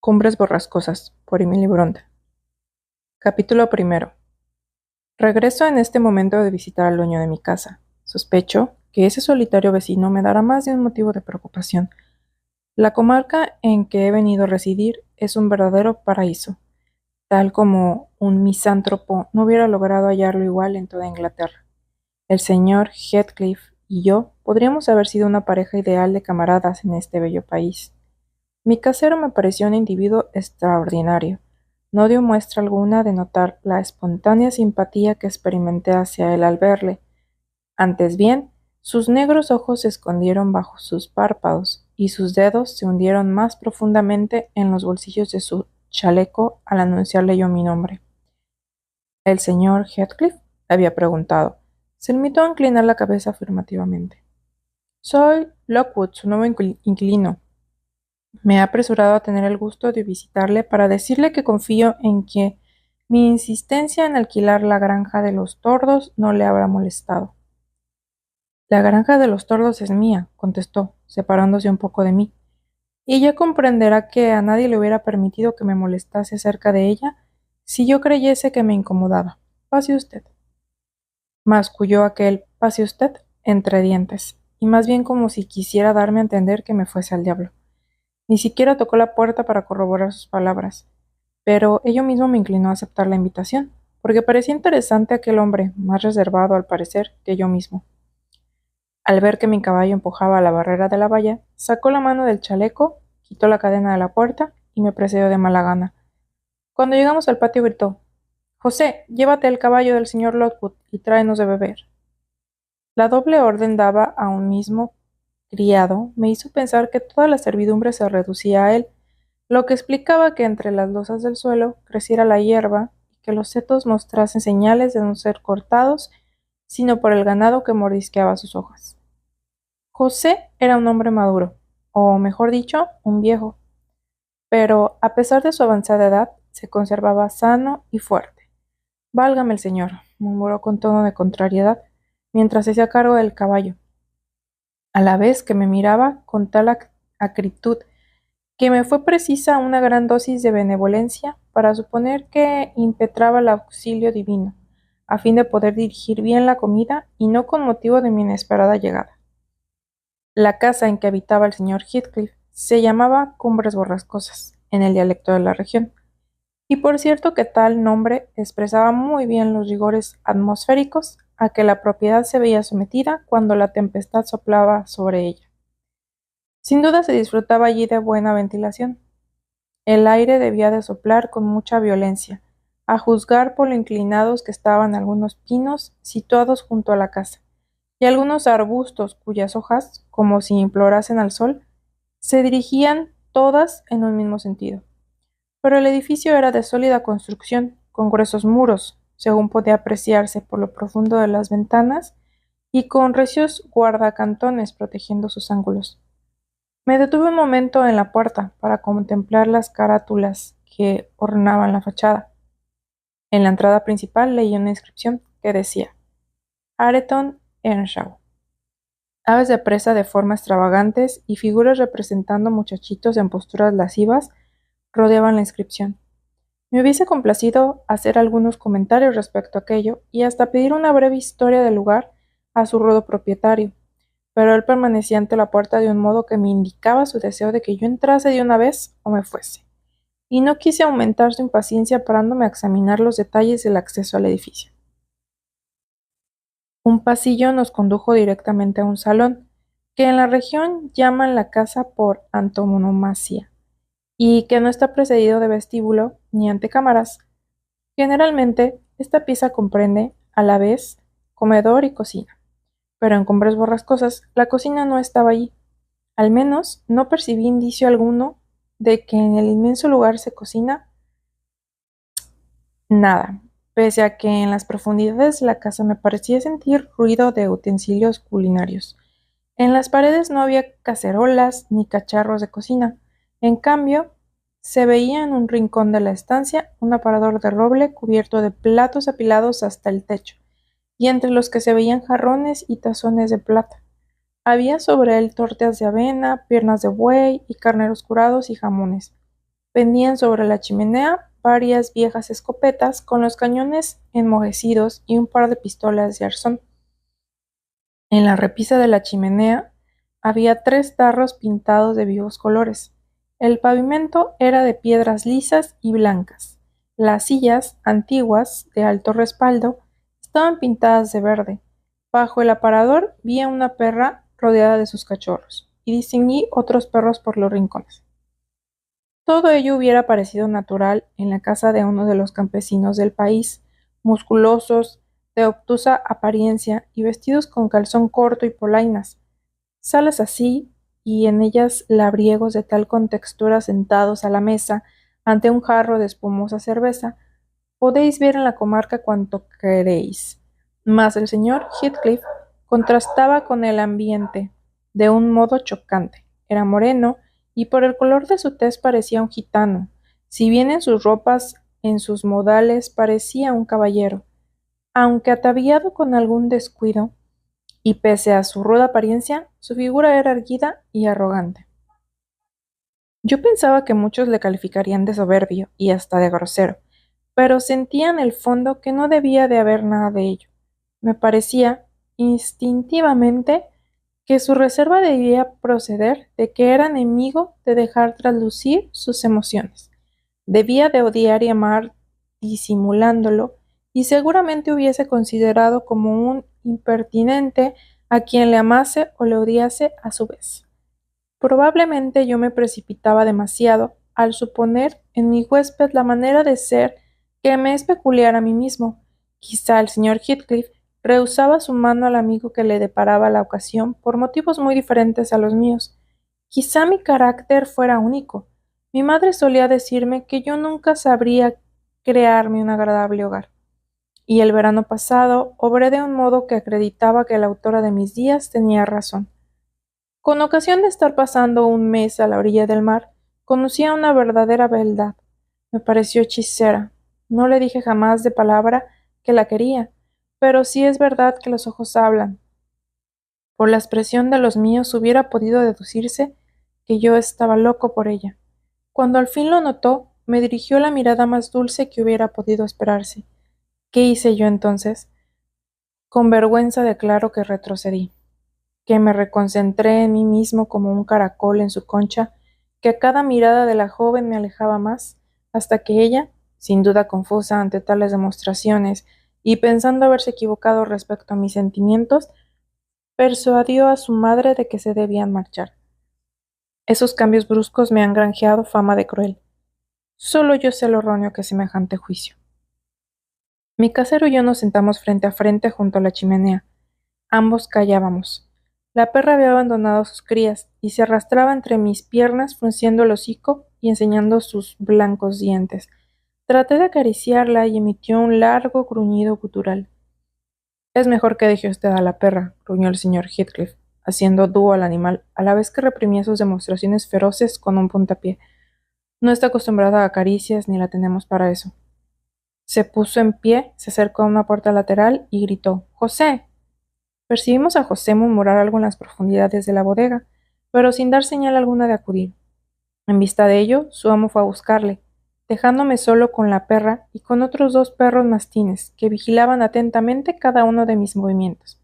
Cumbres borrascosas, por Emily Bronte. Capítulo primero. Regreso en este momento de visitar al dueño de mi casa. Sospecho que ese solitario vecino me dará más de un motivo de preocupación. La comarca en que he venido a residir es un verdadero paraíso, tal como un misántropo no hubiera logrado hallarlo igual en toda Inglaterra. El señor Heathcliff y yo podríamos haber sido una pareja ideal de camaradas en este bello país. Mi casero me pareció un individuo extraordinario. No dio muestra alguna de notar la espontánea simpatía que experimenté hacia él al verle. Antes bien, sus negros ojos se escondieron bajo sus párpados y sus dedos se hundieron más profundamente en los bolsillos de su chaleco al anunciarle yo mi nombre. ¿El señor Heathcliff? Había preguntado. Se limitó a inclinar la cabeza afirmativamente. Soy Lockwood, su nuevo inquilino. Me he apresurado a tener el gusto de visitarle para decirle que confío en que mi insistencia en alquilar la granja de los tordos no le habrá molestado. La granja de los tordos es mía, contestó, separándose un poco de mí, y ya comprenderá que a nadie le hubiera permitido que me molestase cerca de ella si yo creyese que me incomodaba. Pase usted. Masculló aquel pase usted entre dientes, y más bien como si quisiera darme a entender que me fuese al diablo. Ni siquiera tocó la puerta para corroborar sus palabras, pero ello mismo me inclinó a aceptar la invitación, porque parecía interesante aquel hombre, más reservado al parecer que yo mismo. Al ver que mi caballo empujaba la barrera de la valla, sacó la mano del chaleco, quitó la cadena de la puerta y me precedió de mala gana. Cuando llegamos al patio gritó: «José, llévate el caballo del señor Lockwood y tráenos de beber». La doble orden dada a un mismo criado me hizo pensar que toda la servidumbre se reducía a él, lo que explicaba que entre las losas del suelo creciera la hierba y que los setos mostrasen señales de no ser cortados, sino por el ganado que mordisqueaba sus hojas. José era un hombre maduro, o mejor dicho, un viejo, pero a pesar de su avanzada edad, se conservaba sano y fuerte. «Válgame el señor», murmuró con tono de contrariedad, mientras se hacía cargo del caballo, a la vez que me miraba con tal acritud que me fue precisa una gran dosis de benevolencia para suponer que impetraba el auxilio divino, a fin de poder dirigir bien la comida y no con motivo de mi inesperada llegada. La casa en que habitaba el señor Heathcliff se llamaba Cumbres Borrascosas, en el dialecto de la región, y por cierto que tal nombre expresaba muy bien los rigores atmosféricos a que la propiedad se veía sometida cuando la tempestad soplaba sobre ella. Sin duda se disfrutaba allí de buena ventilación. El aire debía de soplar con mucha violencia, a juzgar por lo inclinados que estaban algunos pinos situados junto a la casa, y algunos arbustos cuyas hojas, como si implorasen al sol, se dirigían todas en un mismo sentido. Pero el edificio era de sólida construcción, con gruesos muros, según podía apreciarse por lo profundo de las ventanas, y con recios guardacantones protegiendo sus ángulos. Me detuve un momento en la puerta para contemplar las carátulas que ornaban la fachada. En la entrada principal leí una inscripción que decía: Areton Earnshaw. Aves de presa de forma extravagantes y figuras representando muchachitos en posturas lascivas rodeaban la inscripción. Me hubiese complacido hacer algunos comentarios respecto a aquello y hasta pedir una breve historia del lugar a su rudo propietario, pero él permanecía ante la puerta de un modo que me indicaba su deseo de que yo entrase de una vez o me fuese, y no quise aumentar su impaciencia parándome a examinar los detalles del acceso al edificio. Un pasillo nos condujo directamente a un salón, que en la región llaman la casa por antonomasia, y que no está precedido de vestíbulo ni antecámaras. Generalmente, esta pieza comprende, a la vez, comedor y cocina, pero en Cumbres Borrascosas la cocina no estaba allí. Al menos no percibí indicio alguno de que en el inmenso lugar se cocina nada, pese a que en las profundidades de la casa me parecía sentir ruido de utensilios culinarios. En las paredes no había cacerolas ni cacharros de cocina. En cambio, se veía en un rincón de la estancia un aparador de roble cubierto de platos apilados hasta el techo, y entre los que se veían jarrones y tazones de plata. Había sobre él tortas de avena, piernas de buey y carneros curados y jamones, Pendían sobre la chimenea varias viejas escopetas con los cañones enmojecidos y un par de pistolas de arzón. En la repisa de la chimenea había 3 tarros pintados de vivos colores. El pavimento era de piedras lisas y blancas. Las sillas, antiguas, de alto respaldo, estaban pintadas de verde. Bajo el aparador vi a una perra rodeada de sus cachorros, y distinguí otros perros por los rincones. Todo ello hubiera parecido natural en la casa de uno de los campesinos del país, musculosos, de obtusa apariencia y vestidos con calzón corto y polainas. Salas así, y en ellas labriegos de tal contextura sentados a la mesa ante un jarro de espumosa cerveza, podéis ver en la comarca cuanto queréis. Mas el señor Heathcliff contrastaba con el ambiente de un modo chocante. Era moreno, y por el color de su tez parecía un gitano, si bien en sus ropas, en sus modales, parecía un caballero. Aunque ataviado con algún descuido, y pese a su ruda apariencia, su figura era erguida y arrogante. Yo pensaba que muchos le calificarían de soberbio y hasta de grosero, pero sentía en el fondo que no debía de haber nada de ello. Me parecía, instintivamente, que su reserva debía proceder de que era enemigo de dejar traslucir sus emociones. Debía de odiar y amar disimulándolo, y seguramente hubiese considerado como un impertinente a quien le amase o le odiase a su vez. Probablemente yo me precipitaba demasiado al suponer en mi huésped la manera de ser que me es peculiar a mí mismo. Quizá el señor Heathcliff rehusaba su mano al amigo que le deparaba la ocasión por motivos muy diferentes a los míos. Quizá mi carácter fuera único. Mi madre solía decirme que yo nunca sabría crearme un agradable hogar. Y el verano pasado obré de un modo que acreditaba que la autora de mis días tenía razón. Con ocasión de estar pasando un mes a la orilla del mar, conocí a una verdadera beldad. Me pareció hechicera. No le dije jamás de palabra que la quería, pero sí es verdad que los ojos hablan. Por la expresión de los míos hubiera podido deducirse que yo estaba loco por ella. Cuando al fin lo notó, me dirigió la mirada más dulce que hubiera podido esperarse. ¿Qué hice yo entonces? Con vergüenza declaro que retrocedí, que me reconcentré en mí mismo como un caracol en su concha, que a cada mirada de la joven me alejaba más, hasta que ella, sin duda confusa ante tales demostraciones y pensando haberse equivocado respecto a mis sentimientos, persuadió a su madre de que se debían marchar. Esos cambios bruscos me han granjeado fama de cruel. Solo yo sé lo erróneo que es semejante juicio. Mi casero y yo nos sentamos frente a frente junto a la chimenea. Ambos callábamos. La perra había abandonado a sus crías y se arrastraba entre mis piernas frunciendo el hocico y enseñando sus blancos dientes. Traté de acariciarla y emitió un largo gruñido gutural. Es mejor que deje usted a la perra, gruñó el señor Heathcliff, haciendo dúo al animal, a la vez que reprimía sus demostraciones feroces con un puntapié. No está acostumbrada a caricias ni la tenemos para eso. Se puso en pie, se acercó a una puerta lateral y gritó: «¡José!». Percibimos a José murmurar algo en las profundidades de la bodega, pero sin dar señal alguna de acudir. En vista de ello, su amo fue a buscarle, dejándome solo con la perra y con otros 2 perros mastines, que vigilaban atentamente cada uno de mis movimientos.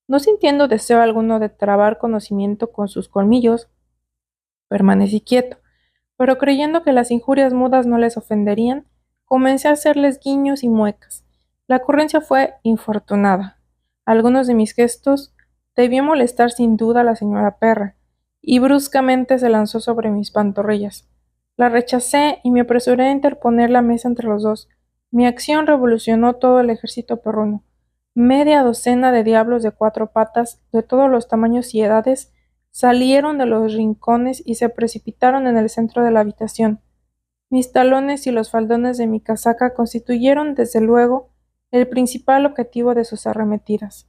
No sintiendo deseo alguno de trabar conocimiento con sus colmillos, permanecí quieto, pero creyendo que las injurias mudas no les ofenderían, comencé a hacerles guiños y muecas. La ocurrencia fue infortunada. Algunos de mis gestos debió molestar sin duda a la señora perra, y bruscamente se lanzó sobre mis pantorrillas. La rechacé y me apresuré a interponer la mesa entre los dos. Mi acción revolucionó todo el ejército perruno. Media docena de diablos de 4 patas, de todos los tamaños y edades, salieron de los rincones y se precipitaron en el centro de la habitación. Mis talones y los faldones de mi casaca constituyeron, desde luego, el principal objetivo de sus arremetidas.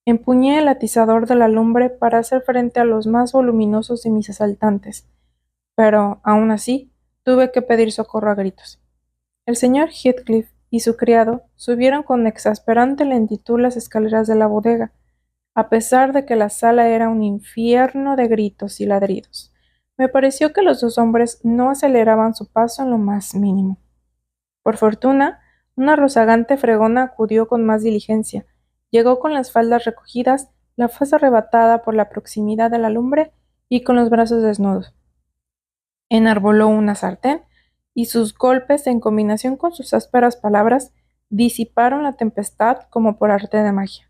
Empuñé el atizador de la lumbre para hacer frente a los más voluminosos de mis asaltantes, pero, aun así, tuve que pedir socorro a gritos. El señor Heathcliff y su criado subieron con exasperante lentitud las escaleras de la bodega, a pesar de que la sala era un infierno de gritos y ladridos. Me pareció que los dos hombres no aceleraban su paso en lo más mínimo. Por fortuna, una rozagante fregona acudió con más diligencia. Llegó con las faldas recogidas, la faz arrebatada por la proximidad de la lumbre y con los brazos desnudos. Enarboló una sartén y sus golpes, en combinación con sus ásperas palabras, disiparon la tempestad como por arte de magia.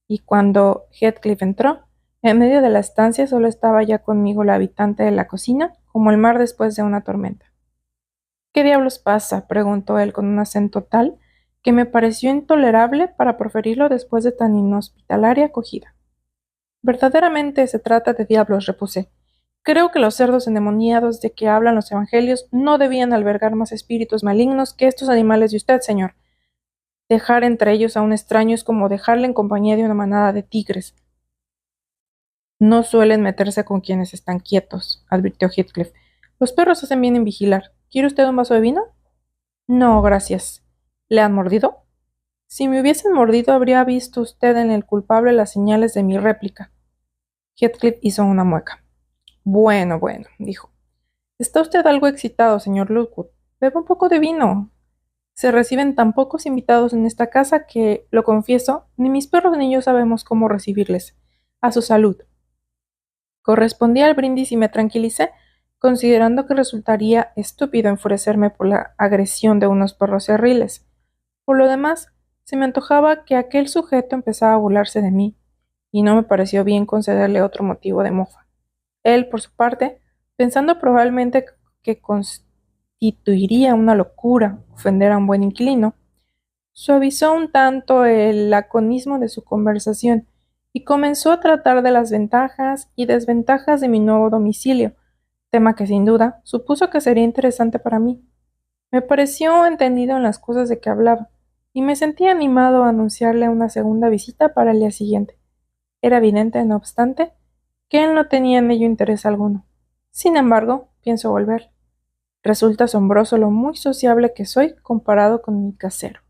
Y cuando Heathcliff entró, en medio de la estancia solo estaba ya conmigo la habitante de la cocina, como el mar después de una tormenta. ¿Qué diablos pasa?, preguntó él con un acento tal que me pareció intolerable para proferirlo después de tan inhospitalaria acogida. Verdaderamente se trata de diablos, repuse. Creo que los cerdos endemoniados de que hablan los evangelios no debían albergar más espíritus malignos que estos animales de usted, señor. Dejar entre ellos a un extraño es como dejarle en compañía de una manada de tigres. No suelen meterse con quienes están quietos, advirtió Heathcliff. Los perros hacen bien en vigilar. ¿Quiere usted un vaso de vino? No, gracias. ¿Le han mordido? Si me hubiesen mordido, habría visto usted en el culpable las señales de mi réplica. Heathcliff hizo una mueca. Bueno, dijo. Está usted algo excitado, señor Lockwood. Beba un poco de vino. Se reciben tan pocos invitados en esta casa que, lo confieso, ni mis perros ni yo sabemos cómo recibirles. A su salud. Correspondí al brindis y me tranquilicé, considerando que resultaría estúpido enfurecerme por la agresión de unos perros cerriles. Por lo demás, se me antojaba que aquel sujeto empezaba a burlarse de mí, y no me pareció bien concederle otro motivo de mofa. Él, por su parte, pensando probablemente que constituiría una locura ofender a un buen inquilino, suavizó un tanto el laconismo de su conversación y comenzó a tratar de las ventajas y desventajas de mi nuevo domicilio, tema que sin duda supuso que sería interesante para mí. Me pareció entendido en las cosas de que hablaba, y me sentí animado a anunciarle una segunda visita para el día siguiente. Era evidente, no obstante, que él no tenía en ello interés alguno. Sin embargo, pienso volver. Resulta asombroso lo muy sociable que soy comparado con mi casero.